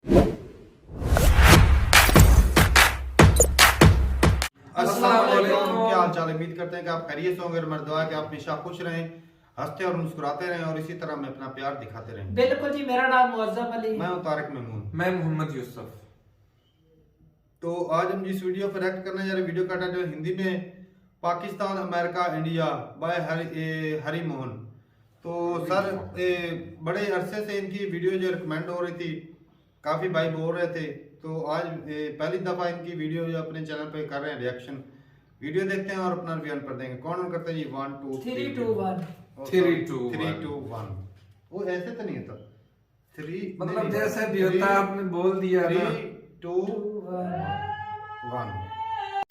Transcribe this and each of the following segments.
अस्सलाम वालेकुम, क्या हाल चाल। उम्मीद करते हैं कि आप खैरियत से होंगे और मेरी दुआ है कि आप हमेशा खुश रहें, हंसते और मुस्कुराते रहें और इसी तरह में अपना प्यार दिखाते रहें। बिल्कुल जी, मेरा नाम मुअज्जम अली। मैं हूं तारिक मेमून। मैं मोहम्मद यूसुफ। तो आज हम जिस वीडियो पर रिएक्ट करने जा रहे हैं, वीडियो का टाइटल हिंदी में पाकिस्तान अमेरिका इंडिया बाय हरी मोहन। तो सर बड़े अरसे से इनकी वीडियो जो रिकमेंड हो रही थी, काफ़ी भाई बोल रहे थे, तो आज पहली दफ़ा इनकी वीडियो जो अपने चैनल पे कर रहे हैं रिएक्शन। वीडियो देखते हैं और अपना रिव्यू पर देंगे। कौन करते हैं जी? 1 2 3 2 1 3 2 3 2 1। वो ऐसे तो नहीं होता 3, मतलब जैसे भी होता है, आपने बोल दिया ना। 3 2 1।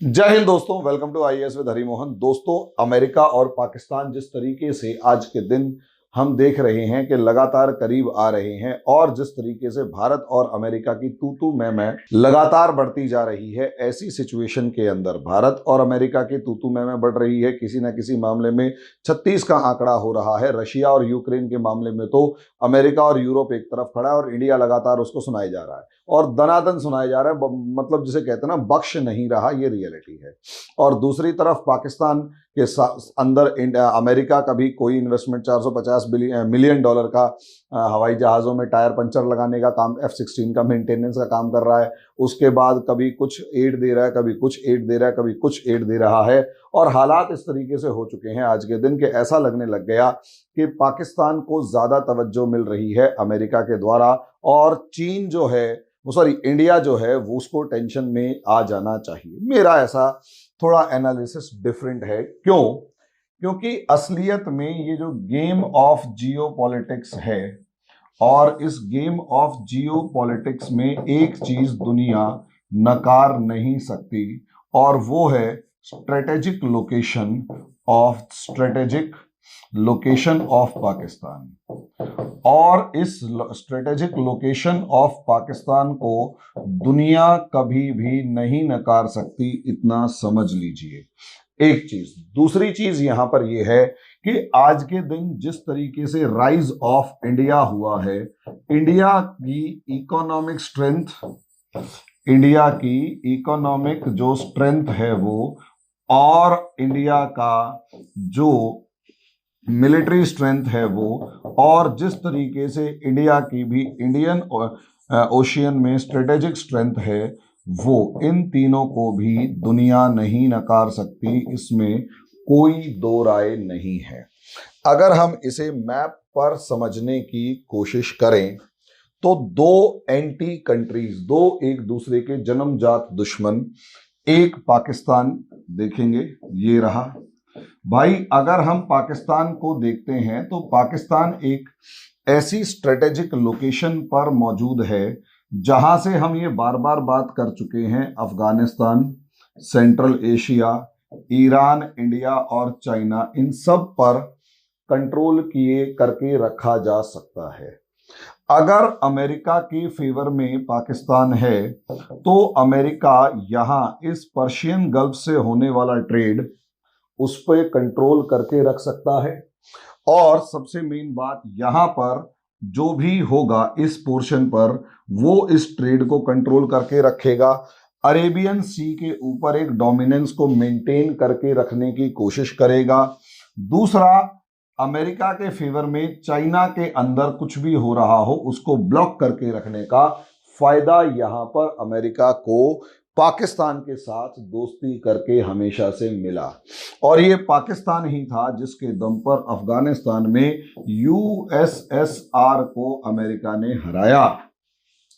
जय हिंद दोस्तों, वेलकम टू आईएएस विद हरी मोहन। दोस्तों, अमेरिका और पाकिस्तान जिस तरीके से आज के दिन हम देख रहे हैं कि लगातार करीब आ रहे हैं और जिस तरीके से भारत और अमेरिका की तू मैं लगातार बढ़ती जा रही है, ऐसी सिचुएशन के अंदर भारत और अमेरिका की तू मैं बढ़ रही है। किसी ना किसी मामले में 36 का आंकड़ा हो रहा है। रशिया और यूक्रेन के मामले में तो अमेरिका और यूरोप एक तरफ खड़ा है और इंडिया लगातार उसको सुनाई जा रहा है और दनादन सुनाया जा रहा है। मतलब जिसे कहते हैं ना, बख्श नहीं रहा, ये रियलिटी है। और दूसरी तरफ पाकिस्तान के अंदर अमेरिका का भी कोई इन्वेस्टमेंट 450 मिलियन डॉलर का हवाई जहाज़ों में टायर पंचर लगाने का काम, F-16 का मेंटेनेंस का काम कर रहा है। उसके बाद कभी कुछ एड दे रहा है, कभी कुछ एड दे रहा है, कभी कुछ एड दे रहा है। और हालात इस तरीके से हो चुके हैं आज के दिन कि ऐसा लगने लग गया कि पाकिस्तान को ज़्यादा तवज्जो मिल रही है अमेरिका के द्वारा, और चीन जो है इंडिया जो है वो उसको टेंशन में आ जाना चाहिए। मेरा ऐसा थोड़ा एनालिसिस डिफरेंट है। क्यों? क्योंकि असलियत में ये जो गेम ऑफ जियोपॉलिटिक्स है, और इस गेम ऑफ जियोपॉलिटिक्स में एक चीज दुनिया नकार नहीं सकती, और वो है स्ट्रेटेजिक लोकेशन ऑफ पाकिस्तान। और इस स्ट्रेटेजिक लोकेशन ऑफ पाकिस्तान को दुनिया कभी भी नहीं नकार सकती, इतना समझ लीजिए। एक चीज। दूसरी चीज यहां पर यह है कि आज के दिन जिस तरीके से राइज ऑफ इंडिया हुआ है, इंडिया की इकोनॉमिक जो स्ट्रेंथ है वो, और इंडिया का जो मिलिट्री स्ट्रेंथ है वो, और जिस तरीके से इंडिया की भी इंडियन ओशियन में स्ट्रेटेजिक स्ट्रेंथ है वो, इन तीनों को भी दुनिया नहीं नकार सकती, इसमें कोई दो राय नहीं है। अगर हम इसे मैप पर समझने की कोशिश करें तो दो एंटी कंट्रीज, दो एक दूसरे के जन्मजात दुश्मन, एक पाकिस्तान देखेंगे, ये रहा भाई। अगर हम पाकिस्तान को देखते हैं तो पाकिस्तान एक ऐसी स्ट्रेटेजिक लोकेशन पर मौजूद है जहां से हम ये बार बार बात कर चुके हैं, Afghanistan, central Asia, Iran, India और चाइना, इन सब पर कंट्रोल किए करके रखा जा सकता है। अगर अमेरिका के फेवर में पाकिस्तान है तो अमेरिका यहां इस पर्शियन गल्फ से होने वाला ट्रेड उस पर कंट्रोल करके रख सकता है। और सबसे मेन बात, यहां पर जो भी होगा इस पोर्शन पर, वो इस ट्रेड को कंट्रोल करके रखेगा। अरेबियन सी के ऊपर एक डोमिनेंस को मेंटेन करके रखने की कोशिश करेगा। दूसरा, अमेरिका के फेवर में चाइना के अंदर कुछ भी हो रहा हो उसको ब्लॉक करके रखने का फायदा यहां पर अमेरिका को पाकिस्तान के साथ दोस्ती करके हमेशा से मिला। और ये पाकिस्तान ही था जिसके दम पर अफगानिस्तान में यूएसएसआर को अमेरिका ने हराया।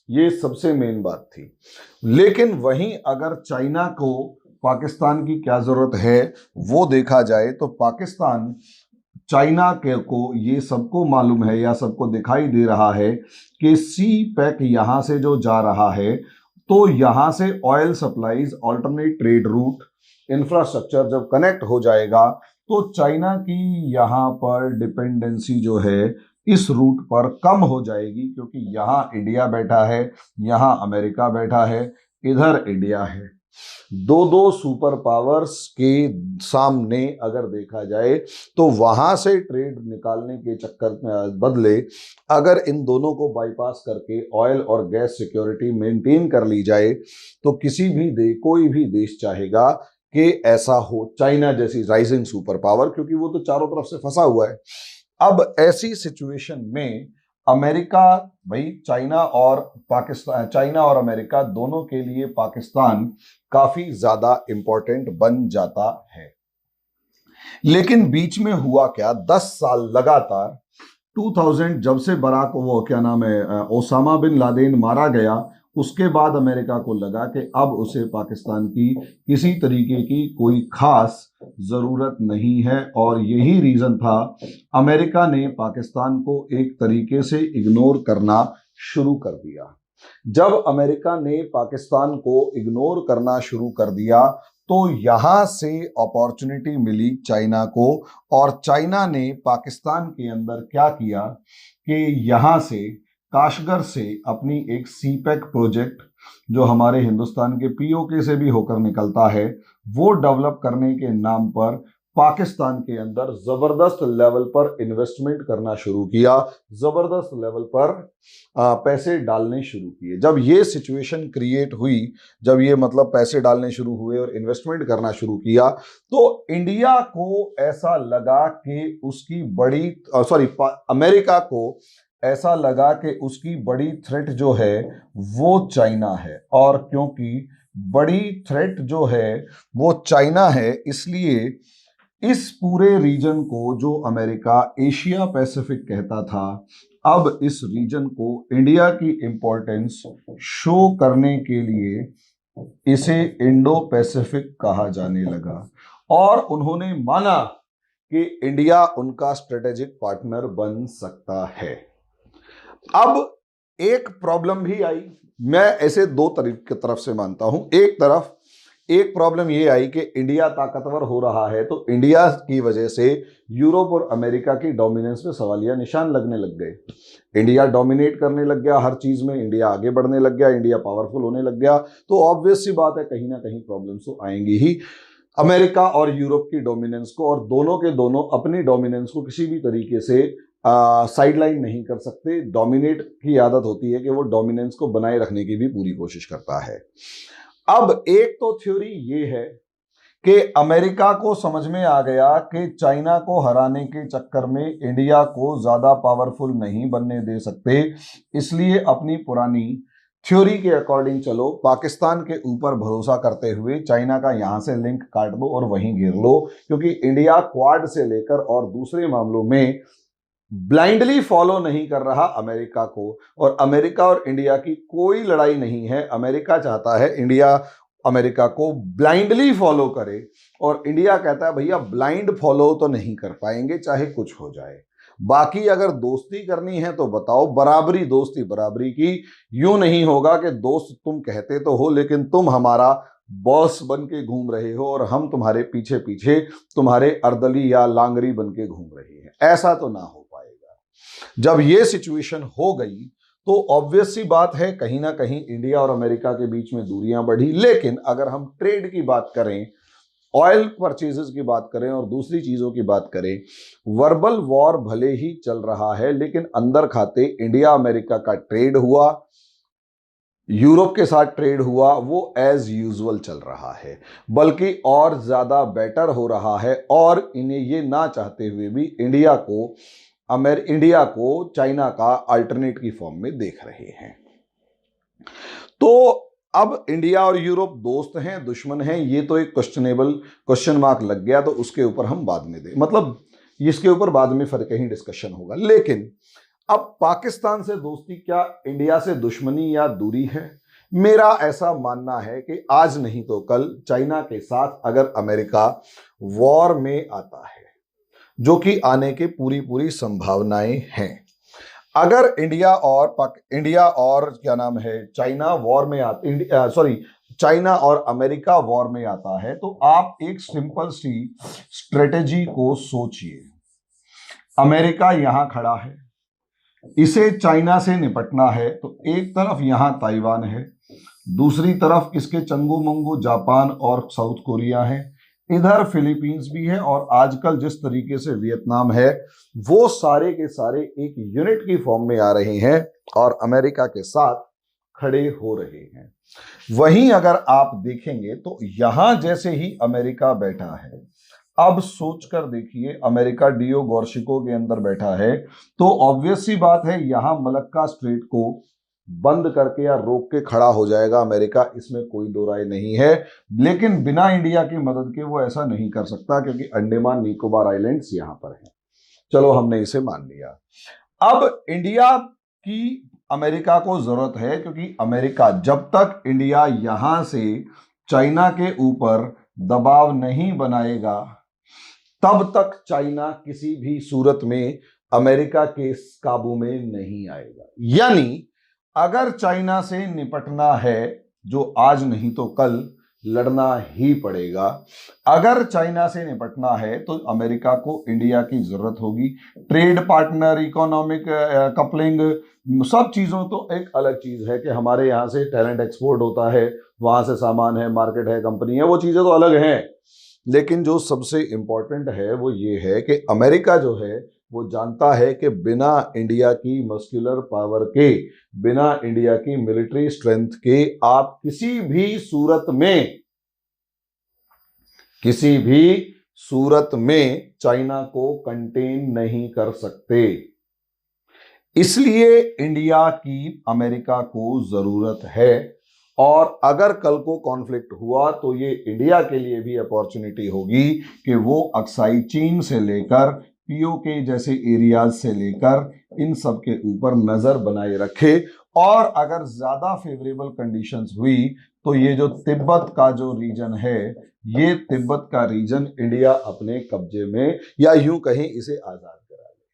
ये सबसे मेन बात थी। लेकिन वहीं अगर चाइना को पाकिस्तान की क्या जरूरत है वो देखा जाए तो पाकिस्तान चाइना के को ये सबको मालूम है या सबको दिखाई दे रहा है कि सी पैक यहां से जो जा रहा है, तो यहां से oil supplies, alternate trade route, infrastructure जब कनेक्ट हो जाएगा तो चाइना की यहां पर डिपेंडेंसी जो है इस रूट पर कम हो जाएगी, क्योंकि यहां इंडिया बैठा है, यहां अमेरिका बैठा है, इधर इंडिया है। दो दो सुपर पावर्स के सामने अगर देखा जाए तो वहां से ट्रेड निकालने के चक्कर बदले अगर इन दोनों को बाईपास करके ऑयल और गैस सिक्योरिटी मेंटेन कर ली जाए तो किसी भी कोई भी देश चाहेगा कि ऐसा हो, चाइना जैसी राइजिंग सुपर पावर, क्योंकि वो तो चारों तरफ से फंसा हुआ है। अब ऐसी सिचुएशन में अमेरिका, भाई चाइना और पाकिस्तान, चाइना और अमेरिका दोनों के लिए पाकिस्तान काफी ज्यादा इंपॉर्टेंट बन जाता है। लेकिन बीच में हुआ क्या, 10 साल लगातार 2000 जब से बराक, वो क्या नाम है, ओसामा बिन लादेन मारा गया, उसके बाद अमेरिका को लगा कि अब उसे पाकिस्तान की किसी तरीके की कोई खास जरूरत नहीं है, और यही रीजन था अमेरिका ने पाकिस्तान को एक तरीके से इग्नोर करना शुरू कर दिया। जब अमेरिका ने पाकिस्तान को इग्नोर करना शुरू कर दिया तो यहां से अपॉर्चुनिटी मिली चाइना को, और चाइना ने पाकिस्तान के अंदर क्या किया कि यहां से काशगर से अपनी एक सीपैक प्रोजेक्ट जो हमारे हिंदुस्तान के पीओके से भी होकर निकलता है, वो डेवलप करने के नाम पर पाकिस्तान के अंदर जबरदस्त लेवल पर इन्वेस्टमेंट करना शुरू किया, जबरदस्त लेवल पर पैसे डालने शुरू किए। जब ये सिचुएशन क्रिएट हुई, जब ये मतलब पैसे डालने शुरू हुए और इन्वेस्टमेंट करना शुरू किया, तो इंडिया को ऐसा लगा कि उसकी बड़ी अमेरिका को ऐसा लगा कि उसकी बड़ी थ्रेट जो है वो चाइना है, और क्योंकि बड़ी थ्रेट जो है वो चाइना है, इसलिए इस पूरे रीजन को जो अमेरिका एशिया पैसिफिक कहता था, अब इस रीजन को इंडिया की इंपॉर्टेंस शो करने के लिए इसे इंडो पैसिफिक कहा जाने लगा, और उन्होंने माना कि इंडिया उनका स्ट्रेटेजिक पार्टनर बन सकता है। अब एक प्रॉब्लम भी आई, मैं ऐसे दो तरफ से मानता हूं। एक प्रॉब्लम ये आई कि इंडिया ताकतवर हो रहा है तो इंडिया की वजह से यूरोप और अमेरिका की डोमिनेंस पे सवालिया निशान लगने लग गए। इंडिया डोमिनेट करने लग गया हर चीज में, इंडिया आगे बढ़ने लग गया, इंडिया पावरफुल होने लग गया, तो ऑब्वियस सी बात है कहीं ना कहीं प्रॉब्लम्स तो आएंगी ही अमेरिका और यूरोप की डोमिनेंस को, और दोनों के दोनों अपनी डोमिनेंस को किसी भी तरीके से साइडलाइन नहीं कर सकते। डोमिनेट की आदत होती है कि वो डोमिनेंस को बनाए रखने की भी पूरी कोशिश करता है। अब एक तो थ्योरी ये है कि अमेरिका को समझ में आ गया कि चाइना को हराने के चक्कर में इंडिया को ज्यादा पावरफुल नहीं बनने दे सकते, इसलिए अपनी पुरानी थ्योरी के अकॉर्डिंग चलो, पाकिस्तान के ऊपर भरोसा करते हुए चाइना का यहां से लिंक काट दो और वहीं गिर लो, क्योंकि इंडिया क्वाड से लेकर और दूसरे मामलों में ब्लाइंडली फॉलो नहीं कर रहा अमेरिका को, और अमेरिका और इंडिया की कोई लड़ाई नहीं है। अमेरिका चाहता है इंडिया अमेरिका को ब्लाइंडली फॉलो करे, और इंडिया कहता है भैया ब्लाइंड फॉलो तो नहीं कर पाएंगे चाहे कुछ हो जाए, बाकी अगर दोस्ती करनी है तो बताओ, बराबरी दोस्ती बराबरी की। यूं नहीं होगा कि दोस्त तुम कहते तो हो लेकिन तुम हमारा बॉस बन के घूम रहे हो और हम तुम्हारे पीछे पीछे तुम्हारे अर्दली या लांगरी बन के घूम रहे हैं, ऐसा तो ना हो पाएगा। जब ये सिचुएशन हो गई तो ऑब्वियस सी बात है कहीं ना कहीं इंडिया और अमेरिका के बीच में दूरियां बढ़ी। लेकिन अगर हम ट्रेड की बात करें, ऑयल परचेजेस की बात करें और दूसरी चीजों की बात करें, वर्बल वॉर भले ही चल रहा है लेकिन अंदर खाते इंडिया अमेरिका का ट्रेड हुआ, यूरोप के साथ ट्रेड हुआ, वो एज यूजुअल चल रहा है, बल्कि और ज्यादा बेटर हो रहा है। और इन्हें ये ना चाहते हुए भी इंडिया को चाइना का अल्टरनेट की फॉर्म में देख रहे हैं। तो अब इंडिया और यूरोप दोस्त हैं दुश्मन हैं, ये तो एक क्वेश्चन मार्क लग गया, तो उसके ऊपर हम बाद में इसके ऊपर बाद में फिर कहीं डिस्कशन होगा। लेकिन अब पाकिस्तान से दोस्ती क्या इंडिया से दुश्मनी या दूरी है? मेरा ऐसा मानना है कि आज नहीं तो कल चाइना के साथ अगर अमेरिका वॉर में आता है, जो कि आने के पूरी संभावनाएं हैं, अगर इंडिया और क्या नाम है चाइना वॉर में चाइना और अमेरिका वॉर में आता है, तो आप एक सिंपल सी स्ट्रेटेजी को सोचिए। अमेरिका यहां खड़ा है, इसे चाइना से निपटना है, तो एक तरफ यहां ताइवान है, दूसरी तरफ इसके चंगू मंगू जापान और साउथ कोरिया है, इधर फिलीपींस भी है, और आजकल जिस तरीके से वियतनाम है, वो सारे के सारे एक यूनिट की फॉर्म में आ रहे हैं और अमेरिका के साथ खड़े हो रहे हैं। वहीं अगर आप देखेंगे तो यहां जैसे ही अमेरिका बैठा है, अब सोचकर देखिए, अमेरिका डियो गॉर्शिको के अंदर बैठा है, तो ऑब्वियस सी बात है यहां मलक्का स्ट्रेट को बंद करके या रोक के खड़ा हो जाएगा अमेरिका, इसमें कोई दो राय नहीं है। लेकिन बिना इंडिया की मदद के वो ऐसा नहीं कर सकता, क्योंकि अंडमान निकोबार आइलैंड्स यहां पर हैं। चलो, हमने इसे मान लिया। अब इंडिया की अमेरिका को जरूरत है, क्योंकि अमेरिका जब तक इंडिया यहां से चाइना के ऊपर दबाव नहीं बनाएगा, तब तक चाइना किसी भी सूरत में अमेरिका के काबू में नहीं आएगा। यानी अगर चाइना से निपटना है, जो आज नहीं तो कल लड़ना ही पड़ेगा, अगर चाइना से निपटना है तो अमेरिका को इंडिया की जरूरत होगी। ट्रेड पार्टनर, इकोनॉमिक कपलिंग, सब चीजों तो एक अलग चीज है कि हमारे यहां से टैलेंट एक्सपोर्ट होता है, वहां से सामान है, मार्केट है, कंपनी है, वो चीजें तो अलग हैं। लेकिन जो सबसे इंपॉर्टेंट है वो ये है कि अमेरिका जो है वो जानता है कि बिना इंडिया की मस्कुलर पावर के, बिना इंडिया की मिलिट्री स्ट्रेंथ के आप किसी भी सूरत में चाइना को कंटेन नहीं कर सकते। इसलिए इंडिया की अमेरिका को जरूरत है, और अगर कल को कॉन्फ्लिक्ट हुआ तो ये इंडिया के लिए भी अपॉर्चुनिटी होगी कि वो अक्साई चीन से लेकर पीओके जैसे एरियाज से लेकर इन सब के ऊपर नजर बनाए रखे, और अगर ज्यादा फेवरेबल कंडीशंस हुई तो ये जो तिब्बत का जो रीजन है, ये तिब्बत का रीजन इंडिया अपने कब्जे में, या यूं कहें इसे आजाद करा ले,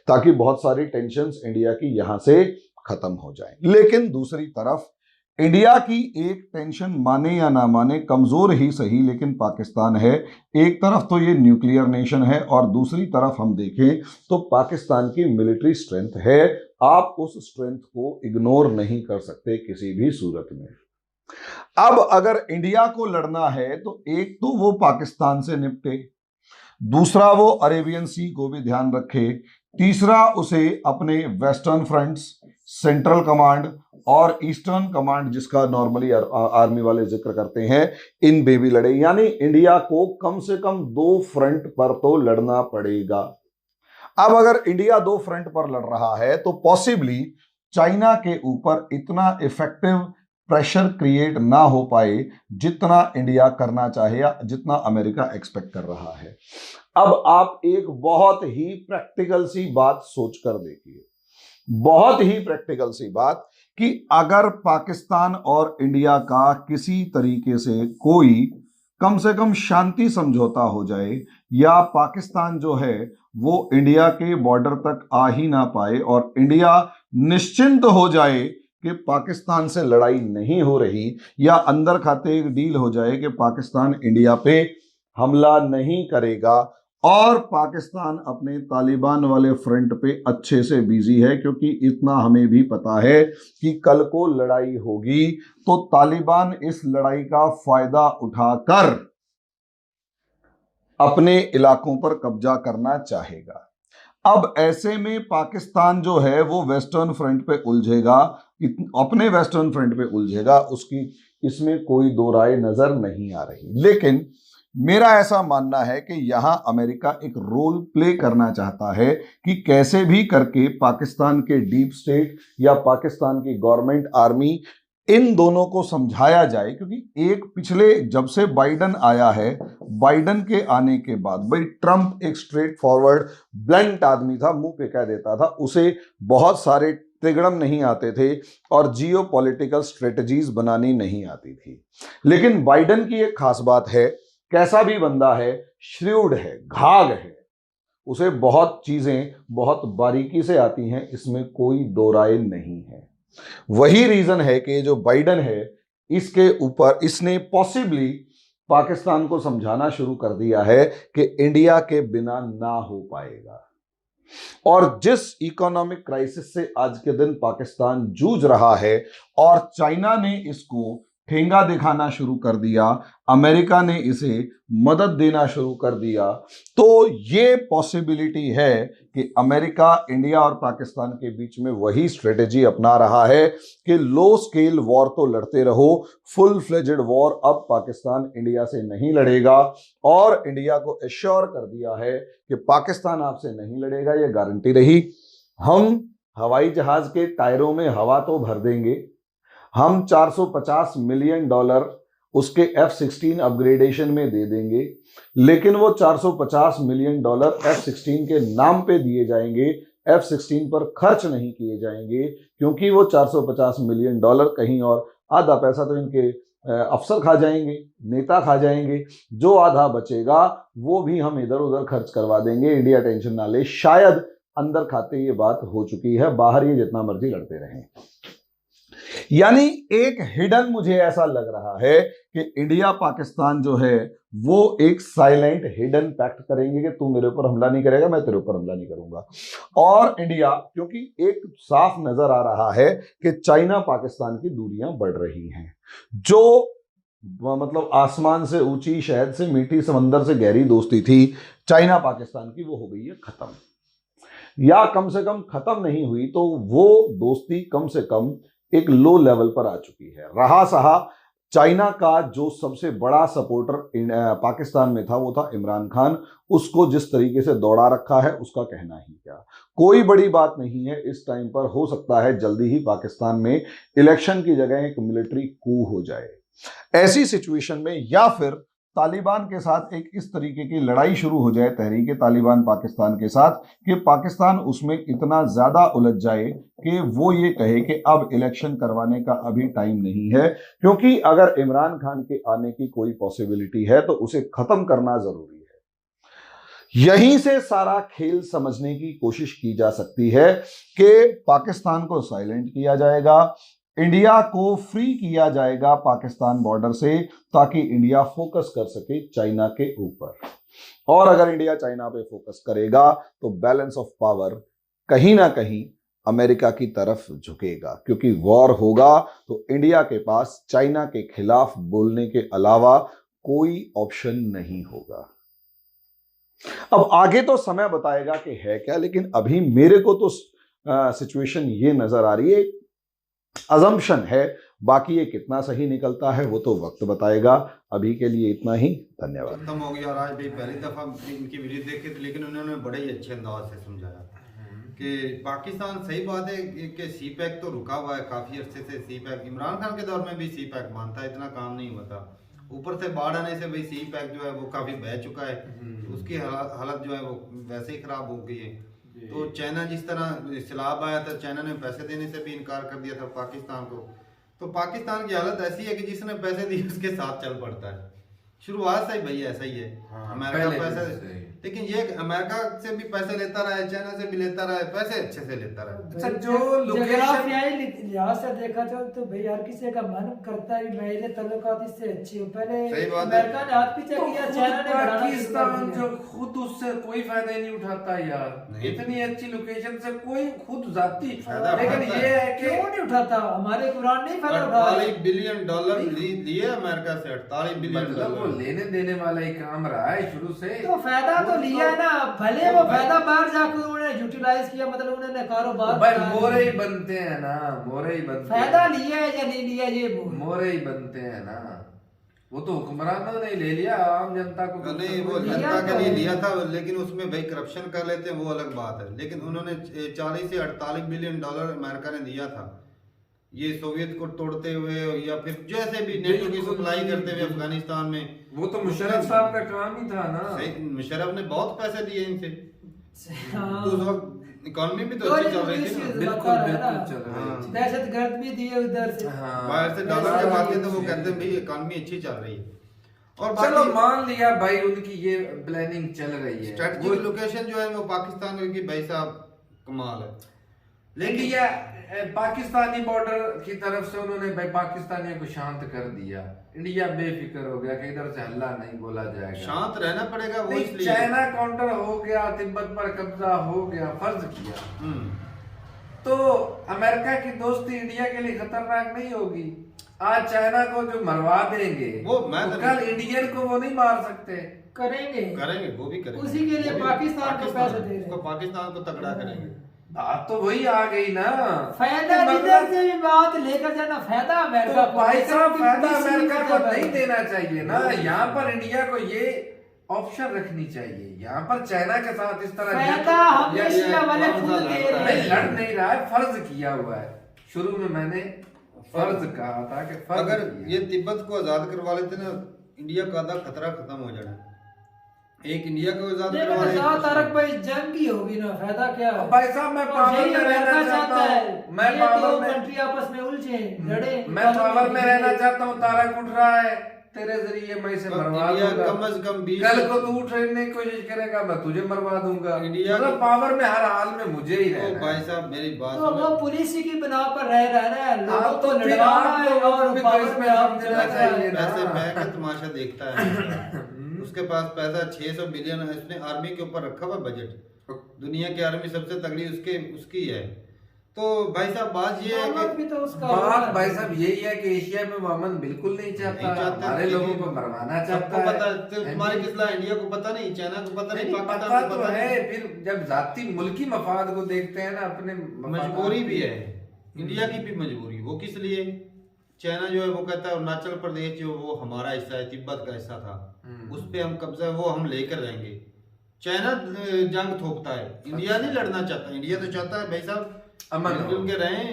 ताकि बहुत सारी टेंशन्स इंडिया की यहां से खत्म हो जाए। लेकिन दूसरी तरफ इंडिया की एक टेंशन, माने या ना माने, कमजोर ही सही, लेकिन पाकिस्तान है। एक तरफ तो ये न्यूक्लियर नेशन है, और दूसरी तरफ हम देखें तो पाकिस्तान की मिलिट्री स्ट्रेंथ है। आप उस स्ट्रेंथ को इग्नोर नहीं कर सकते किसी भी सूरत में। अब अगर इंडिया को लड़ना है तो एक तो वो पाकिस्तान से निपटे, दूसरा वो अरेबियन सी को भी ध्यान रखे, तीसरा उसे अपने वेस्टर्न फ्रंट्स, सेंट्रल कमांड और ईस्टर्न कमांड, जिसका नॉर्मली आर्मी वाले जिक्र करते हैं, इन पे भी लड़े। यानी इंडिया को कम से कम 2 फ्रंट पर तो लड़ना पड़ेगा। अब अगर इंडिया 2 फ्रंट पर लड़ रहा है तो पॉसिबली चाइना के ऊपर इतना इफेक्टिव प्रेशर क्रिएट ना हो पाए जितना इंडिया करना चाहे या जितना अमेरिका एक्सपेक्ट कर रहा है। अब आप एक बहुत ही प्रैक्टिकल सी बात सोचकर देखिए, बहुत ही प्रैक्टिकल सी बात, कि अगर पाकिस्तान और इंडिया का किसी तरीके से कोई कम से कम शांति समझौता हो जाए, या पाकिस्तान जो है वो इंडिया के बॉर्डर तक आ ही ना पाए और इंडिया निश्चिंत हो जाए कि पाकिस्तान से लड़ाई नहीं हो रही, या अंदर खाते एक डील हो जाए कि पाकिस्तान इंडिया पे हमला नहीं करेगा, और पाकिस्तान अपने तालिबान वाले फ्रंट पे अच्छे से बिजी है, क्योंकि इतना हमें भी पता है कि कल को लड़ाई होगी तो तालिबान इस लड़ाई का फायदा उठाकर अपने इलाकों पर कब्जा करना चाहेगा। अब ऐसे में पाकिस्तान जो है वो वेस्टर्न फ्रंट पे उलझेगा, अपने वेस्टर्न फ्रंट पे उलझेगा, उसकी इसमें कोई दो राय नजर नहीं आ रही। लेकिन मेरा ऐसा मानना है कि यहां अमेरिका एक रोल प्ले करना चाहता है कि कैसे भी करके पाकिस्तान के डीप स्टेट या पाकिस्तान की गवर्नमेंट आर्मी, इन दोनों को समझाया जाए। क्योंकि एक पिछले जब से बाइडन आया है, बाइडन के आने के बाद, भाई ट्रंप एक स्ट्रेट फॉरवर्ड ब्लंट आदमी था, मुंह पे कह देता था, उसे बहुत सारे त्रिगणम नहीं आते थे और जियो पॉलिटिकल स्ट्रेटजीज बनानी नहीं आती थी। लेकिन बाइडन की एक खास बात है, कैसा भी बंदा है, श्रूड है, घाघ है, उसे बहुत चीजें बहुत बारीकी से आती हैं, इसमें कोई दो राय नहीं है। वही रीजन है कि जो बाइडन है, इसके ऊपर इसने पॉसिबली पाकिस्तान को समझाना शुरू कर दिया है कि इंडिया के बिना ना हो पाएगा। और जिस इकोनॉमिक क्राइसिस से आज के दिन पाकिस्तान जूझ रहा है और चाइना ने इसको ठेंगा दिखाना शुरू कर दिया, अमेरिका ने इसे मदद देना शुरू कर दिया, तो ये पॉसिबिलिटी है कि अमेरिका इंडिया और पाकिस्तान के बीच में वही स्ट्रेटेजी अपना रहा है कि लो स्केल वॉर तो लड़ते रहो, फुल फ्लेजेड वॉर अब पाकिस्तान इंडिया से नहीं लड़ेगा। और इंडिया को एश्योर कर दिया है कि पाकिस्तान आपसे नहीं लड़ेगा, ये गारंटी रही। हम हवाई जहाज के टायरों में हवा तो भर देंगे, हम $450 मिलियन उसके F-16 अपग्रेडेशन में दे देंगे, लेकिन वो $450 मिलियन F-16 के नाम पे दिए जाएंगे, F-16 पर खर्च नहीं किए जाएंगे, क्योंकि वो $450 मिलियन कहीं और आधा पैसा तो इनके अफसर खा जाएंगे, नेता खा जाएंगे, जो आधा बचेगा वो भी हम इधर उधर खर्च करवा देंगे। इंडिया टेंशन ना ले, शायद अंदर खाते ये बात हो चुकी है, बाहर ये जितना मर्जी लड़ते रहें। यानी एक हिडन मुझे ऐसा लग रहा है कि इंडिया पाकिस्तान जो है वो एक साइलेंट हिडन पैक्ट करेंगे कि तू मेरे ऊपर हमला नहीं करेगा, मैं तेरे ऊपर हमला नहीं करूंगा। और इंडिया, क्योंकि एक साफ नजर आ रहा है कि चाइना पाकिस्तान की दूरियां बढ़ रही हैं, जो मतलब आसमान से ऊंची, शहद से मीठी, समंदर से गहरी दोस्ती थी चाइना पाकिस्तान की, वो हो गई है खत्म। या कम से कम खत्म नहीं हुई तो वो दोस्ती कम से कम एक लो लेवल पर आ चुकी है। रहा सहा चाइना का जो सबसे बड़ा सपोर्टर पाकिस्तान में था वो था इमरान खान, उसको जिस तरीके से दौड़ा रखा है उसका कहना ही क्या। कोई बड़ी बात नहीं है, इस टाइम पर हो सकता है जल्दी ही पाकिस्तान में इलेक्शन की जगह एक मिलिट्री कू हो जाए। ऐसी सिचुएशन में या फिर तालिबान के साथ एक इस तरीके की लड़ाई शुरू हो जाए, तहरीक तालिबान पाकिस्तान के साथ, कि पाकिस्तान उसमें इतना ज्यादा उलझ जाए कि वो ये कहे कि अब इलेक्शन करवाने का अभी टाइम नहीं है, क्योंकि अगर इमरान खान के आने की कोई पॉसिबिलिटी है तो उसे खत्म करना जरूरी है। यहीं से सारा खेल समझने की कोशिश की जा सकती है कि पाकिस्तान को साइलेंट किया जाएगा, इंडिया को फ्री किया जाएगा पाकिस्तान बॉर्डर से, ताकि इंडिया फोकस कर सके चाइना के ऊपर। और अगर इंडिया चाइना पे फोकस करेगा तो बैलेंस ऑफ पावर कहीं ना कहीं अमेरिका की तरफ झुकेगा, क्योंकि वॉर होगा तो इंडिया के पास चाइना के खिलाफ बोलने के अलावा कोई ऑप्शन नहीं होगा। अब आगे तो समय बताएगा कि है क्या, लेकिन अभी मेरे को तो सिचुएशन ये नजर आ रही है, अजम्पशन है, बाकी ये कितना सही निकलता है वो तो वक्त बताएगा। अभी के लिए इतना ही, धन्यवाद। खत्म हो गया। राज भाई पहली दफा इनकी वीडियो देखे थे, लेकिन उन्होंने बड़े ही अच्छे अंदाज से समझाया कि पाकिस्तान, सही बात है कि सी पैक तो रुका हुआ है काफी अरसे से। सी पैक इमरान खान के दौर में भी सी पैक मानता, इतना काम नहीं हुआ था। ऊपर से बाढ़ आने से भाई सी पैक जो है वो काफी बह चुका है, उसकी हालत जो है वो वैसे ही खराब हो गई है। तो चाइना जिस तरह सैलाब आया था, चाइना ने पैसे देने से भी इनकार कर दिया था पाकिस्तान को। तो पाकिस्तान की हालत ऐसी है कि जिसने पैसे दिए उसके साथ चल पड़ता है। शुरुआत से ही भैया ऐसा ही है। अमेरिका पैसे, लेकिन ये अमेरिका से भी पैसे लेता रहा है, चाइना से भी लेता रहा है, पैसे अच्छे से लेता रहा है। अच्छा, जो जोग्राफियाई लिहाज से देखा जाए तो भाई हर किसी का मन करता है मेरे तल्लुकात इससे अच्छे हो। पहले अमेरिका ने हाथ पीछे किया, चाइना ने पाकिस्तान जो खुद उससे कोई फायदा ही नहीं उठाता यार, इतनी अच्छी लोकेशन से कोई खुद जाती फायदा, लेकिन ये है कि क्यों नहीं उठाता? हमारे कुरान नहीं फायदा उठा रहा। $48 बिलियन लिए अमेरिका से, $48 बिलियन। लेने देने वाला ही काम रहा है शुरू से, तो फायदा तो लिया है ना, भले वो फायदा बाहर जाकर उन्होंने यूटिलाइज किया, मतलब उन्होंने कारोबार भाई मोरे ही बनते हैं ना, मोरे ही बनते हैं। फायदा लिया है या नहीं लिया ये मोरे ही बनते हैं ना, वो तो हुक्मरानों ने ले लिया, आम जनता को नहीं, वो जनता के लिए लिया था, लेकिन उसमें भाई करप्शन कर लेते हैं वो अलग बात है। लेकिन उन्होंने 40 से $48 बिलियन अमेरिका ने दिया था, ये सोवियत को तोड़ते हुए या फिर जैसे भी नेटो की सप्लाई करते हुए अफगानिस्तान में। वो तो मुशर्रफ साहब का काम ही था ना। सही, मुशर्रफ ने बहुत पैसे दिए इनसे। तो उस वक्त इकोनॉमी भी तो अच्छी चल रही थी ना। बिल्कुल बिल्कुल चल रही थी। दहशतगर्द भी दिए उधर से, बाहर से डॉलर के माध्यम से वो कहते हैं भाई इकोनॉमी अच्छी चल रही है। और चलो मान लिया भाई उनकी ये प्लानिंग चल रही है, स्ट्रेटजिक लोकेशन जो है वो पाकिस्तान की भाई साहब कमाल है। लेकिन पाकिस्तानी बॉर्डर की तरफ से उन्होंने भाई पाकिस्तानियों को शांत कर दिया, इंडिया बेफिक्र हो गया कि इधर से हल्ला नहीं बोला जाएगा, शांत रहना पड़ेगा वो, नहीं, इसलिए चाइना काउंटर हो गया, तिब्बत पर कब्जा हो गया, फर्ज किया, तो अमेरिका की दोस्ती इंडिया के लिए खतरनाक नहीं होगी? आज चाइना को जो मरवा देंगे वो मैं तो कल इंडियन को वो नहीं मार सकते। करेंगे वो भी करेंगे, उसी के लिए पाकिस्तान को पैसे दे रहे हैं। पाकिस्तान को तगड़ा करेंगे। बात तो वही आ गई ना, फायदा जिधर से भी बात लेकर जाना, फायदा अमेरिका तो को, भाई साहब फायदा किसी अमेरिका का को नहीं देना चाहिए ना। यहाँ पर इंडिया को ये ऑप्शन रखनी चाहिए, यहाँ पर चाइना के साथ इस तरह फायदा हम एशिया वाले खुद दे रहे नहीं, हैं। लड़ नहीं रहा है, फर्ज किया हुआ है। शुरू में मैंने फर्ज कहा था कि फर्ज अगर किया। ये तिब्बत को आजाद करवा लेते ना, इंडिया का आधा खतरा खत्म हो जाना। एक इंडिया को आजाद करवा ले, तारक भाई जंग ही होगी ना, फायदा क्या है? भाई साहब मैं पावर यही में रहना अमेरिका चाहता है, हूँ, मैं ये पावर दो में, कंट्री आपस में उलझे लड़े, मैं पावर में रहना चाहता हूँ। तारक उठ रहा है, तेरे जरिए मैं इसे मरवा इंडिया दूंगा। कम से कम 20 कल को तू उठने की कोशिश करेगा, मैं तुझे मरवा दूंगा। इंडिया मतलब पावर में हर हाल में मुझे ही तो रहना भाई है। साहब मेरी बात तो वो सुनो, पुलिस ही की बना पर रह रहा है, लोगों आप को तो फिर लड़वाना आप है लोगों और को भी पावर देश में में आप समझना चला चाहिए। जाए। पैसे बैग का तमाशा देखता है उसके पास पैसा 600 बिलियन है, उसने आर्मी के ऊपर रखा हुआ बजट, दुनिया की आर्मी सबसे तगड़ी उसकी है। तो भाई साहब बात ये है भी कि तो उसका बात भाई साहब यही है कि एशिया में वो अमन बिल्कुल नहीं चाहता, हमारे लोगों को मरवाना चाहता सबको पता है। है, तो तुम्हारे किसला इंडिया को पता नहीं, चाइना को पता नहीं, नहीं, पता पाकिस्तान को तो पता है, नहीं। फिर जब जाती मुल्की मफाद को देखते हैं ना, अपने मजबूरी भी है, इंडिया की भी मजबूरी। वो किस लिए? चाइना जो है वो कहता है अरुणाचल प्रदेश जो वो हमारा हिस्सा है, तिब्बत का हिस्सा था, उस पे हम कब्जा वो हम लेकर रहेंगे। चाइना जंग थोपता है, इंडिया नहीं लड़ना चाहता। इंडिया तो चाहता है भाई साहब अमन हो। मिलजुल के रहें,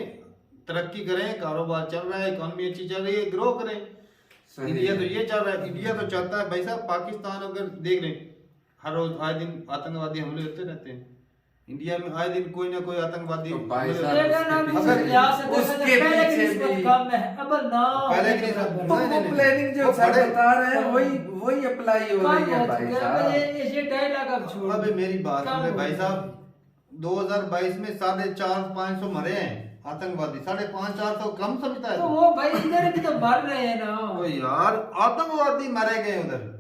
तरक्की करें, कारोबार चल रहा है, इकोनॉमी अच्छी चल रही है, ग्रो करें। सही इंडिया है। तो ये चाह रहा है, इंडिया तो चाहता है भाई साहब पाकिस्तान अगर देख रहे हर रोज आए दिन आतंकवादी हमले होते रहते हैं इंडिया में, आए दिन कोई ना कोई आतंकवादी तो भाई हमले साहब, होते देखा ना, रहते हैं। अगर यहाँ से देखा उसके जाए, पहले पीछे की निस्बत भी- कम है, अब ना पहले होने की के निस्बत- बराबर। तो वो प्लानिंग जो वो सर बड़े- बता रहे हैं वही अप्लाई हो रही है भाई साहब। ये डायलॉग अब छोड़। अबे मेरी बात कम सुन हो भाई गया। साहब, 2022 में 450-500 मरे हैं आतंकवादी, 550-400 कम समझता है तो तू? वो भाई इधर भी तो मर रहे हैं ना। तो यार आतंकवादी मारे गए उधर।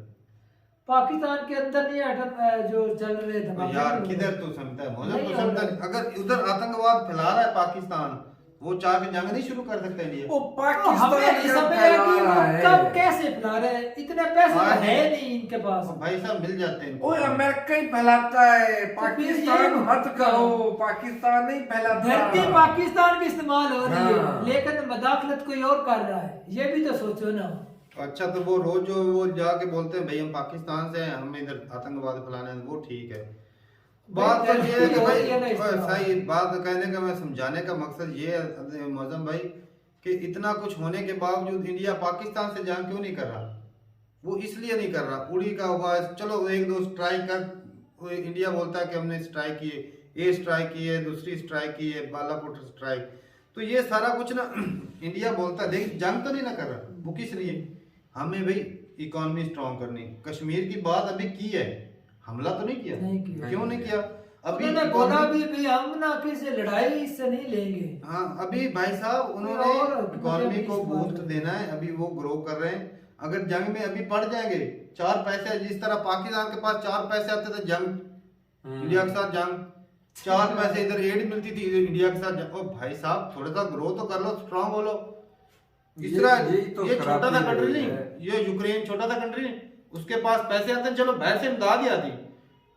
पाकिस्तान के अंदर नहीं अटक जो चल रहे तो धमाके यार नहीं किधर हो तू समझता है मौजूद नहीं तू हो समझता रहा। है? अगर उधर आतंकवाद फैला रहा है पाकिस्तान, वो चाह के जंग नहीं शुरू कर सकता इंडिया? वो तो पाकिस्तान हमें क्या समझ फैला आया कि रहा वो है। कब कैसे फैला रहे हैं, इतने पैसे तो हाँ। है नहीं इनके पास। तो भाई साहब मिल जाते हैं ओए अमेरिका ही फैलाता है, पाकिस्तान ये- मत कहो, पाकिस्तान नहीं फैलाता। धरती पाकिस्तान की इस्तेमाल हो रही है, हाँ। लेकिन मदाखलत कोई और कर रहा है, ये भी तो सोचो ना। अच्छा तो वो रोज जो वो जाके बोलते हैं भाई हम पाकिस्तान से हैं, हम इधर आतंकवाद फैलाने हैं, वो ठीक है। बात तो ये है कि हो रही है ना भाई इस्तेमाल। सही बात कहने का, मैं समझाने का मकसद ये है मौजम भाई कि इतना कुछ होने के बावजूद इंडिया पाकिस्तान से जंग क्यों नहीं कर रहा? वो इसलिए नहीं कर रहा, उड़ी का हुआ, चलो एक दो स्ट्राइक कर, इंडिया बोलता है कि हमने स्ट्राइक किए, ये स्ट्राइक की है, दूसरी स्ट्राइक की है, बालाकोट स्ट्राइक, तो ये सारा कुछ ना इंडिया बोलता है, देख जंग तो नहीं ना कर रहा। वो किस लिए? हमें भाई इकोनॉमी स्ट्रॉन्ग करनी। कश्मीर की बात अभी की है, हमला तो नहीं किया, नहीं किया। क्यों नहीं किया? अभी उन्होंने बोला economy- भी हम ना किसी लड़ाई इससे नहीं लेंगे। हाँ अभी भाई साहब उन्होंने और इकोनॉमी को मतलब बूस्ट देना है, अभी वो ग्रो कर रहे हैं। अगर जंग में अभी पड़ जाएंगे, 4 पैसे, जिस तरह पाकिस्तान के पास 4 पैसे आते थे जंग, इंडिया के साथ जंग, 4 पैसे इधर एड मिलती थी इंडिया के साथ जंग। ओ भाई साहब थोड़ा सा ग्रो तो कर लो, स्ट्रांग हो लो। इसराइल यही तो ये छोटा सा खराबी कंट्री है। नहीं, ये यूक्रेन छोटा सा कंट्री नहीं, उसके पास पैसे आते हैं, चलो बाहर से इमदाद ही आती।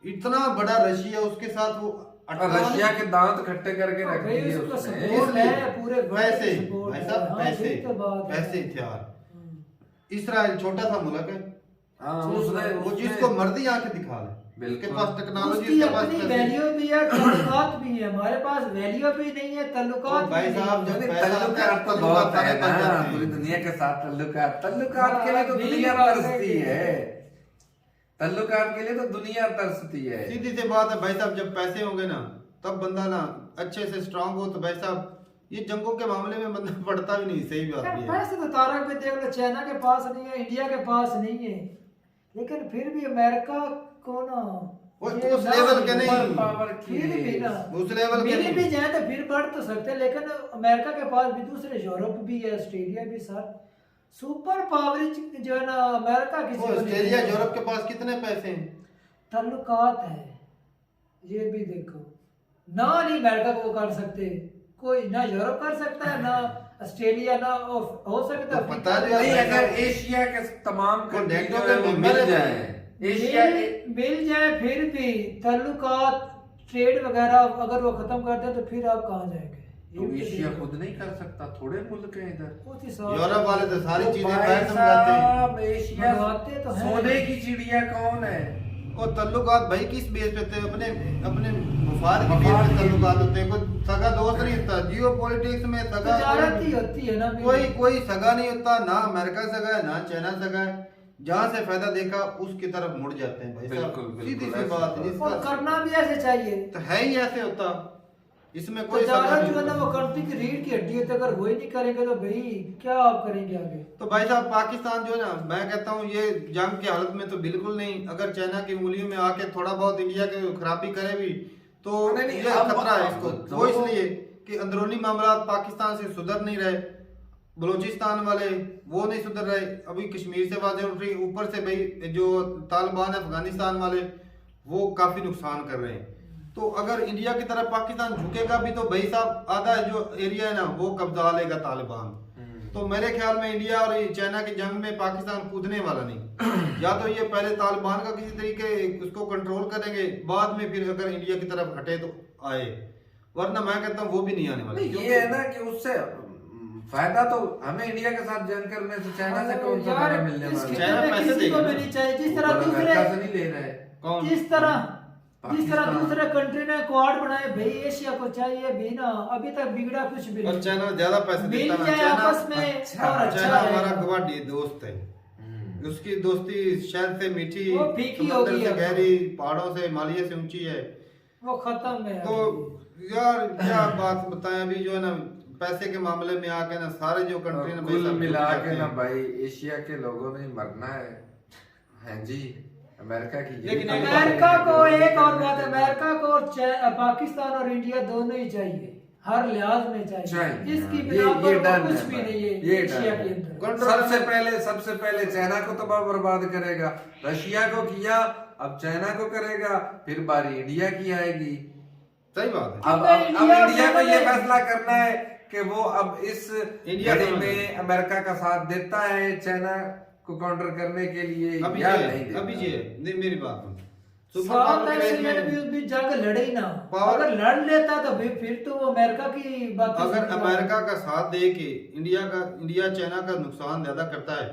इतना बड़ा रशिया, उसके साथ वो और रशिया के दांत खट्टे करके रख भाई दिए उसको उसने। support है, पूरे वर्ल्ड पैसे में support भाई है। साहब, हाँ, पैसे यही तो बात है। पैसे हथियार। इसराइल छोटा सा मुल्क है, हाँ, उसने वो जिसको मर्जी आके दिखा ले, बिल्कुल। उसके पास टेक्नोलॉजी, उसकी उसके पास अपनी पैसे। वैल्यू भी है, ताल्लुकात भी है। हमारे पास वैल्यू भी नहीं है, ताल्लुकात तो भाई भी साहब, नहीं है। जब पैसा तल्लुकात तो बहुत है ना, पूरी दुनिया के साथ तल्लुकात के लिए तो हाँ, दुनिया यही बात तरसती है। है, तल्लुकात के लिए तो दुनिया तरसती है। सीधी सी बात है भाई साहब, जब पैसे होंगे ना तब बंदा ना अच्छे से स्ट्रांग हो। तो भाई साहब ये जंगों के मामले में बंदा पड़ता भी नहीं, सही बात भी है। पैसे तो तारक भी देख लो, चाइना के पास नहीं है, इंडिया के पास नहीं है, लेकिन फिर भी अमेरिका को ना वो उस लेवल के नहीं, पावर की फिर भी ना उस लेवल के मिल नहीं। भी जाए तो फिर बढ़ तो सकते हैं, लेकिन अमेरिका के पास भी दूसरे यूरोप भी है, ऑस्ट्रेलिया भी, सर सुपर पावर जो है ना अमेरिका वो किसी को नहीं ऑस्ट्रेलिया है। यूरोप के पास कितने पैसे हैं? ताल्लुकात है, ये भी देखो ना, नहीं अमेरिका को कर सकते कोई, ना यूरोप कर सकता है, ना ऑस्ट्रेलिया, ना हो सकता है तो पता अफ्रीका। नहीं, अगर एशिया के तमाम वो कंट्री नेटो जो के है वो मेंबर मिल है। जाए, एशिया मिल जाए फिर भी ताल्लुकात, ट्रेड वगैरह अगर वो खत्म कर दे तो फिर आप कहाँ जाएंगे? तो एशिया खुद नहीं कर सकता, थोड़े मुल्क हैं इधर। बहुत ही साफ यूरोप वाले तो सारी तो चीजें भाई बाहर से मंगाते हैं। साहब, एशिया मंगाते तो हैं। सोने की चिड़िया कौन है? और तल्लुकात भाई किस बेस पे थे? अपने अपने मुफाद के बेस पे तल्लुकात होते हैं। कोई सगा दोस्त नहीं होता। जियो पॉलिटिक्स में सगा तजारत ही होती है ना, कोई सगा नहीं होता। ना अमेरिका सगा है, ना चाइना सगा है। जहाँ से फायदा देखा उसकी तरफ मुड़ जाते हैं भाई बिल्कुल, साहब। बिल्कुल, सीधी सी ऐसे बात तो है। और इसका करना भी ऐसे चाहिए। तो है ही ऐसे होता, इसमें कोई सगा तजारत नहीं जो है ना होता। वो कंट्री की रीढ़ की हड्डी होती है, अगर वही नहीं करेंगे तो भाई क्या आप करेंगे आगे? तो भाई साहब पाकिस्तान जो है ना, मैं कहता हूँ ये जंग की हालत में तो बिल्कुल नहीं। अगर चाइना की उंगलियों में आके थोड़ा बहुत इंडिया की खराबी करे भी तो नहीं, ये अब- खतरा है अब इसको। तो- वो इसलिए कि अंदरूनी मामला पाकिस्तान से सुधर नहीं रहे। बलूचिस्तान वाले वो नहीं सुधर रहे। अभी कश्मीर से आवाजें उठ रही, ऊपर से भाई जो तालिबान है अफगानिस्तान वाले वो काफी नुकसान कर रहे हैं। तो अगर इंडिया की तरफ पाकिस्तान झुकेगा भी तो भाई साहब आधा जो एरिया है ना वो कब्जा लेगा तालिबान। तो मेरे ख्याल में इंडिया और चाइना की जंग में पाकिस्तान कूदने वाला नहीं। या तो ये पहले तालिबान का किसी तरीके उसको कंट्रोल करेंगे, बाद में फिर अगर इंडिया की तरफ हटे तो आए, वरना मैं कहता हूँ वो भी नहीं आने वाला। नहीं, ये है ना कि उससे फायदा तो हमें इंडिया के साथ जंग करने से चाइना से कौन सा यार, फायदा मिलने इस वाला है? चाइना खिते में पैसे किसी को देगा भी ना। नहीं चाहिए। जिस ऊपर तरह अमेरिका से दूसरे नहीं ले रहे। कौन? जिस तरह पाकिस्तान। दूसरे कंट्री ने क्वाड बनाए, भाई एशिया को चाहिए भी ना, अभी तक बिगड़ा कुछ भी और नहीं। चाइना ज्यादा पैसे मिल देता ना। जाए आपस में अच्छा, और अच्छा चाइना है। हमारा गवाडी दोस्त है। उसकी दोस्ती शहद से मीठी, वो फीकी समंदर होगी से अब। गहरी, पहाड़ों से हिमालय से ऊंची है। वो खत्म है। तो यार क्या बात बताएं, अभी जो है ना पैसे के मामले में आके ना सारे जो कंट्री ने कुल मिला के जाते ना हैं। भाई एशिया के लोगों ने मरना है। हैं जी, अमेरिका की ये लेकिन भी बात अमेरिका है को कि एक और बात, अमेरिका को और पाकिस्तान और इंडिया दोनों ही चाहिए, हर लिहाज में चाहिए। चाहिए। इसकी हाँ, बिना ये पर डन कुछ है भी भाई, नहीं है ये एशिया डन के है। अंदर। कंट्रोल सबसे पहले चाइना को तबाह बर्बाद करेगा, रशिया को किया, अब चाइना को करेगा, फिर बारी इंडिया की आएगी। सही बात है। अब इंडिया इंडिया को ये में- फैसला करना है कि वो अब इस इंडिया घड़ी समझ में अमेरिका का साथ देता है चाइना को काउंटर करने के लिए अभी या ये नहीं देता। अभी ये नहीं, मेरी बात सुन। सुपर साउथ पावर के एशिया रेस में में भी जंग लड़े ही ना। पावर- अगर लड़ लेता तो फिर तो वो अमेरिका की बात अगर अमेरिका का साथ दे के इंडिया चाइना का नुकसान ज्यादा करता है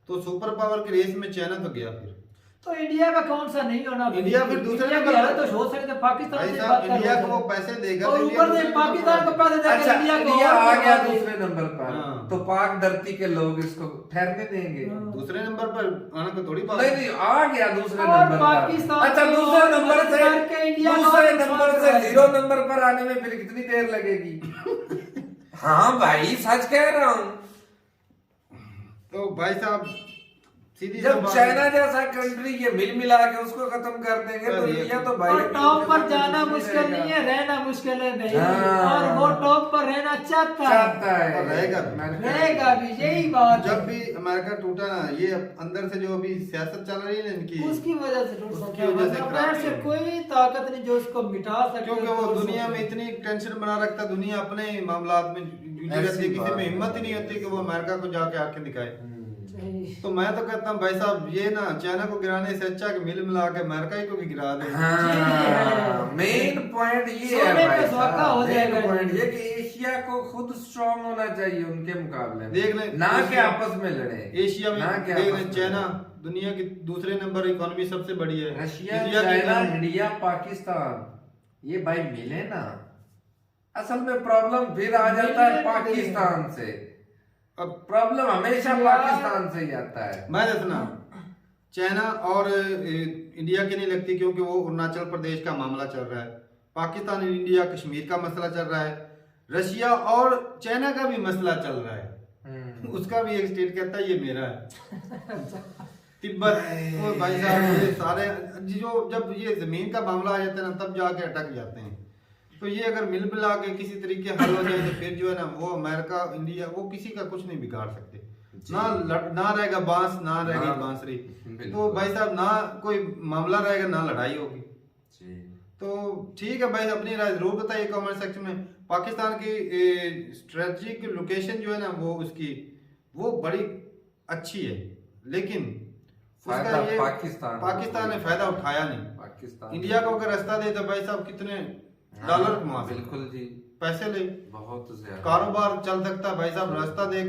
तो सुपर पावर की रेस में चाइना तो गया। फिर तो इंडिया का कौन सा नहीं होना? इंडिया फिर दूसरे इंडिया नंबर की हालत पर- तो हो सकते पाकिस्तान भाई से साहब बात कर इंडिया रहे को वो हैं। पैसे देगा और तो ऊपर इंडिया से दूसरे पाकिस्तान नंबर को पर पैसे देगा अच्छा, इंडिया को इंडिया और आ गया बढ़ा दूसरे देगा। नंबर पर, हाँ। तो पाक धरती के लोग इसको ठहरने देंगे? दूसरे नंबर पर आना को थोड़ी बात नहीं है। नहीं, आ गया दूसरे और नंबर पर। पाकिस्तान अच्छा, को दूसरे नंबर मदद से करके इंडिया को दूसरे और नंबर नुकसान से कराएगा। 0 नंबर पर आने में फिर कितनी देर लगेगी? हाँ भाई, सच कह रहा हूँ। तो भाई साहब सीधी सी जब बात चाइना है। जैसा कंट्री ये मिल मिला के उसको खत्म कर देंगे तो अरे इंडिया तो भाई और टॉप पर जाना कुछ मुश्किल रहेगा। नहीं है, रहना मुश्किल है भाई। हाँ। और वो टॉप पर रहना चाहता चाहता है, और रहेगा भी। रहेगा भी, यही बात है। जब भी अमेरिका टूटा ना, ये अंदर से जो अभी सियासत चल रही है ना इनकी, उसकी वजह से टूट उसकी सकता वजह से है। खराब बाहर से है। कोई ताकत नहीं जो उसको मिटा सके। क्योंकि वो तोड़ दुनिया सके। में इतनी टेंशन बना रखता, दुनिया अपने मामलात में जूझी ऐसी रहती है, किसी बात में है। हिम्मत ही नहीं होती कि वो अमेरिका को जाके आके दिखाए। सही। तो मैं तो कहता हूँ भाई साहब ये ना चाइना को गिराने से अच्छा कि मिल मिला के अमेरिका ही को भी गिरा दे। हाँ, मेन पॉइंट ये है सोने पे भाई धोखा हो साहब, मेन जाएगा पॉइंट जी। ये कि एशिया को खुद स्ट्रांग होना चाहिए उनके मुकाबले में। देख लें, ना कि एशिया- आपस में लड़े। एशिया में ना कि देख आपस लें, में चाइना लड़े। दुनिया की दूसरे नंबर इकोनॉमी सबसे बड़ी है। रशिया, इंडिया की चाइना, economy- इंडिया, पाकिस्तान, ये भाई मिले ना, असल में प्रॉब्लम फिर आ जाता है मिले तो पाकिस्तान से। अब प्रॉब्लम हमेशा यार- पाकिस्तान से ही आता है। मैं देखना चाइना और इंडिया की नहीं लगती, क्योंकि वो अरुणाचल प्रदेश का मामला चल रहा है। पाकिस्तान इंडिया कश्मीर का मसला चल रहा है। रशिया और चाइना का भी मसला चल रहा है। उसका भी एक स्टेट कहता है ये मेरा है। तिब्बत, और भाई साहब ये सारे जो जब ये जमीन का मामला आ जाता है ना तब जाके अटक जाते हैं। तो ये अगर मिल मिला के किसी तरीके हल हो जाए तो फिर जो है ना वो अमेरिका इंडिया वो किसी का कुछ नहीं बिगाड़ सकते। ना रहेगा बांस, ना रहेगी बांसुरी, तो भाई साहब ना कोई मामला रहेगा ना लड़ाई होगी। तो ठीक है भाई, अपनी राय जरूर बताइए कमेंट सेक्शन में। पाकिस्तान की स्ट्रेटजिक लोकेशन जो है ना वो उसकी वो बड़ी अच्छी है, लेकिन उसका ये पाकिस्तान ने फायदा उठाया नहीं। इंडिया को अगर रास्ता दे तो भाई साहब कितने डॉलर कमा, बिल्कुल जी, पैसे ले, बहुत ज्यादा कारोबार चल सकता है भाई साहब। रास्ता दे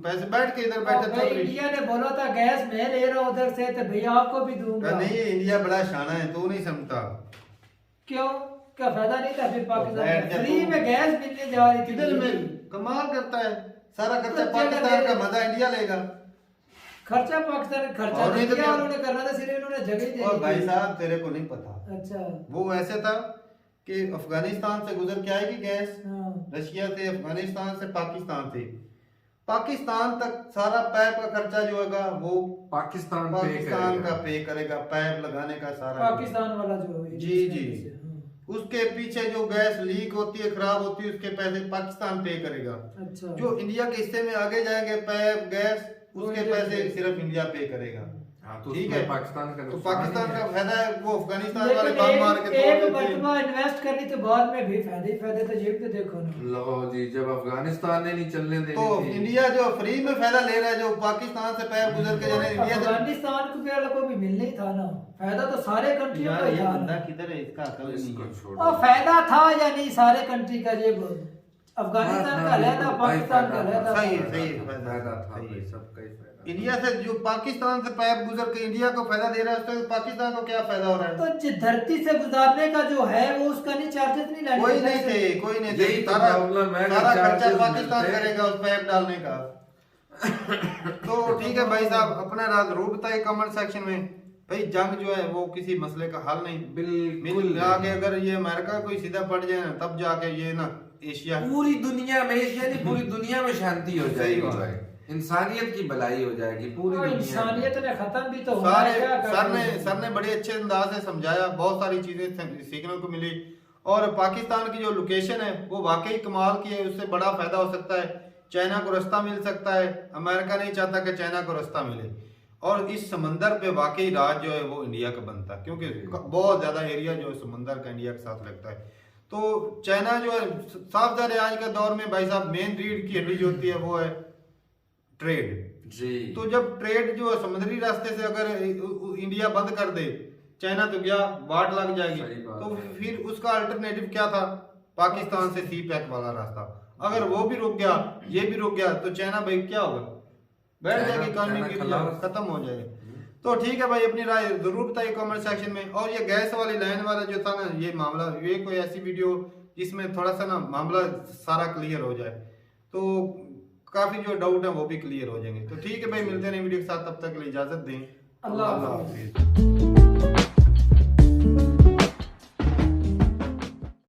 पैसे बैठ के इधर बैठे भाई इंडिया ने बोला था गैस मैं ले रहा हूँ उधर से तो भैया आपको भी दूंगा। नहीं, इंडिया बड़ा शाना है, तू नहीं समझता। क्यों, क्या फायदा नहीं था फिर पाकिस्तान बैठ में? जा फ्री तू। में गैस मिलने जा रही थी किधर में कमाल करता है, सारा खर्चा तो पाकिस्तान का, मजा इंडिया लेगा। खर्चा पाकिस्तान खर्चा और नहीं तो इंडिया क्या? वालों ने करना था, सिर्फ इन्होंने जगह दे और दी भाई थी। साहब तेरे को नहीं पता, अच्छा वो ऐसे था कि अफगानिस्तान से गुजर के आएगी गैस, हाँ। रशिया से, अफगानिस्तान से, पाकिस्तान से, पाकिस्तान तक सारा पैप का खर्चा जो होगा वो पाकिस्तान का पे करेगा, पैप लगाने का सारा पाकिस्तान वाला जो है, जी जी। हाँ। उसके पीछे जो गैस लीक होती है, खराब होती है, उसके पैसे पाकिस्तान पे करेगा। अच्छा जो इंडिया के हिस्से में आगे जाएंगे पैप गैस, उसके वो पैसे इंडिया सिर्फ इंडिया पे करेगा। हाँ, तो ठीक उसमें है, पाकिस्तान का तो नुकसान पाकिस्तान ही का है। फायदा है, वो अफगानिस्तान वाले लेकिन बम मार के तोड़ एक देते हैं। मरतबा इन्वेस्ट करनी तो बाद में भी फायदे ही फायदे, तो जेब पे देखो ना। लो जी, जब अफगानिस्तान ने नहीं चलने देनी तो थी, इंडिया जो फ्री में फायदा ले रहा है, जो पाकिस्तान से पैप गुजर के जाने, इंडिया से अफगानिस्तान को भी मिलना ही था ना, फायदा तो सारे कंट्रियों का ही था ना। किधर है, इसका अकल नहीं इसको है। छोड़ो। और फायदा था या नहीं सारे कंट्री का, ये बोल। अफगानिस्तान का अलहदा, पाकिस्तान का अलहदा। सही है, सही है, फायदा था सही है। भाई, सबका ही फायदा। इंडिया से जो पाकिस्तान से पैप गुजर के इंडिया को फायदा दे रहा है, उससे पाकिस्तान को क्या फायदा हो रहा है? तो धरती से गुजारने का जो है वो उसका नहीं चार्जेस नहीं लेने कोई नहीं थे, कोई नहीं थे, यही तो सारा प्रॉब्लम है, सारा खर्चा charges पाकिस्तान मिलते हैं। करेगा उस पैप डालने का। तो ठीक है भाई साहब, अपना राज जरूर बताइए कमेंट सेक्शन में। भाई जंग जो है वो किसी मसले का हल नहीं, बिल्कुल आगे अगर ये अमेरिका कोई सीधा पड़ जाए ना तब जाके ये ना एशिया पूरी दुनिया में, एशिया नहीं पूरी दुनिया में शांति हो सही जाएगी बात भाई, इंसानियत की भलाई हो जाएगी पूरी और दुनिया में। इंसानियत ने खत्म भी तो होना सारे है, क्या करना है? सर ने बड़े अच्छे अंदाज से समझाया, बहुत सारी चीजें सीखने को मिली। और पाकिस्तान की जो लोकेशन है वो वाकई कमाल की है, उससे बड़ा फायदा हो सकता है, चाइना को रास्ता मिल सकता है। अमेरिका नहीं चाहता कि चाइना को रास्ता मिले, और इस समंदर पे वाकई राज जो है वो इंडिया का बनता है, क्योंकि बहुत ज्यादा एरिया जो है समंदर का इंडिया के साथ लगता है। तो चाइना जो है साफ जाहिर है आज के दौर में भाई साहब मेन रीढ़ की हड्डी जो होती है वो है ट्रेड जी। तो जब ट्रेड जो है समुद्री रास्ते से अगर इंडिया बंद कर दे, चाइना तो गया, वाट लग जाएगी। सही बात तो है। फिर उसका अल्टरनेटिव क्या था? पाकिस्तान से सी पैक वाला रास्ता। अगर वो भी रुक गया, ये भी रुक गया, तो चाइना भाई क्या होगा? बैठ चाइना- जाएगी इकॉनमी चाइना की, खलास। खत्म हो जाएगा। तो ठीक है भाई, अपनी राय जरूर बताइए कमेंट सेक्शन में। और ये गैस वाली लाइन वाला जो था ना ये मामला, ये कोई ऐसी वीडियो जिसमें थोड़ा सा ना मामला सारा क्लियर हो जाए, तो काफी जो डाउट है वो भी क्लियर हो जाएंगे। तो ठीक है भाई, मिलते हैं नई वीडियो के साथ, तब तक के लिए इजाजत दें। अल्लाह अल्लाह हाफिज़। हाफिज।